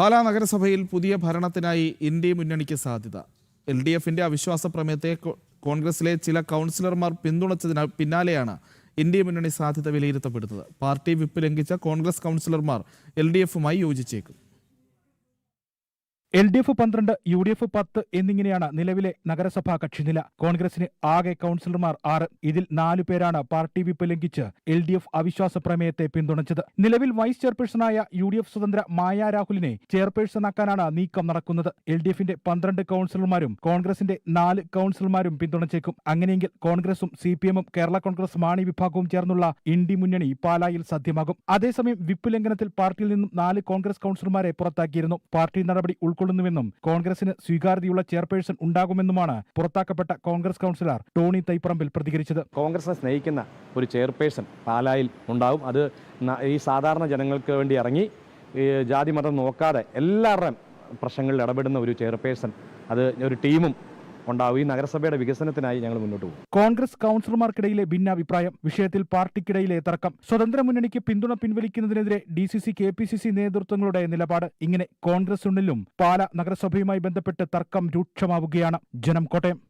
പാലാ നഗരസഭയിൽ പുതിയ ഭരണത്തിനായി ഇന്ത്യ മുന്നണിക്ക് സാധ്യത. LDFന്റെ അവിശ്വാസ പ്രമേയത്തെ കോൺഗ്രസിലെ ചില കൗൺസിലർമാർ പിന്തുണച്ചതിന് പിന്നാലെയാണ് ഇന്ത്യ മുന്നണി സാധ്യത വിലയിരുത്തപ്പെടുന്നത്. പാർട്ടി വിപ്പ് ലംഘിച്ച കോൺഗ്രസ് കൗൺസിലർമാർ LDFുമായി യോജിച്ചേക്കും. LDF 12, UDF 10 എന്നിങ്ങനെയാണ് നിലവിലെ നഗരസഭാ കക്ഷിനില. കോൺഗ്രസിന് ആകെ കൗൺസിലർമാർ 6. ഇതിൽ 4 പേരാണ് പാർട്ടി വിപ്പ് ലംഘിച്ച് LDF അവിശ്വാസ പ്രമേയത്തെ പിന്തുണച്ചത്. നിലവിൽ വൈസ് ചെയർപേഴ്സണായ UDF സ്വതന്ത്ര മായ രാഹുലിനെ ചെയർപേഴ്സണാക്കാനാണ് നീക്കം നടക്കുന്നത്. LDFന്റെ 12 കൗൺസിലർമാരും കോൺഗ്രസിന്റെ 4 കൗൺസിലർമാരും പിന്തുണച്ചേക്കും. അങ്ങനെയെങ്കിൽ കോൺഗ്രസും CPMും കേരള കോൺഗ്രസ് മാണി വിഭാഗവും ചേർന്നുള്ള ഇന്ത്യ മുന്നണി പാലായിൽ സാധ്യമാകും. അതേസമയം വിപ്പ് ലംഘനത്തിൽ പാർട്ടിയിൽ നിന്നും 4 കോൺഗ്രസ് കൗൺസിലർമാരെ പുറത്താക്കിയിരുന്നു. പാർട്ടി നടപടി ഉൾക്കൊള്ളുന്നുവെന്നും കോൺഗ്രസിന് സ്വീകാര്യതയുള്ള ചെയർപേഴ്സൺ ഉണ്ടാകുമെന്നുമാണ് പുറത്താക്കപ്പെട്ട കോൺഗ്രസ് കൗൺസിലർ ടോണി തൈപ്പറമ്പിൽ പ്രതികരിച്ചത്. കോൺഗ്രസിനെ സ്നേഹിക്കുന്ന ഒരു ചെയർപേഴ്സൺ പാലായിൽ ഉണ്ടാവും. അത് ഈ സാധാരണ ജനങ്ങൾക്ക് വേണ്ടി ഇറങ്ങി ജാതി മതം നോക്കാതെ എല്ലാവരുടെയും പ്രശ്നങ്ങളിൽ ഇടപെടുന്ന ഒരു ചെയർപേഴ്സൺ, അത് ഒരു ടീമും ഉണ്ടാവും. ഈ നഗരസഭയുടെ വികസനത്തിനായി ഞങ്ങൾ മുന്നോട്ട് പോകും. കോൺഗ്രസ് കൗൺസിലർമാർക്കിടയിലെ ഭിന്നാഭിപ്രായം, വിഷയത്തിൽ പാർട്ടിക്കിടയിലെ തർക്കം, സ്വതന്ത്ര മുന്നണിക്ക് പിന്തുണ പിൻവലിക്കുന്നതിനെതിരെ DCC, KPCC നേതൃത്വങ്ങളുടെ നിലപാട്, ഇങ്ങനെ കോൺഗ്രസിനുള്ളിലും പാലാ നഗരസഭയുമായി ബന്ധപ്പെട്ട് തർക്കം രൂക്ഷമാവുകയാണ്. ജനം, കോട്ടയം.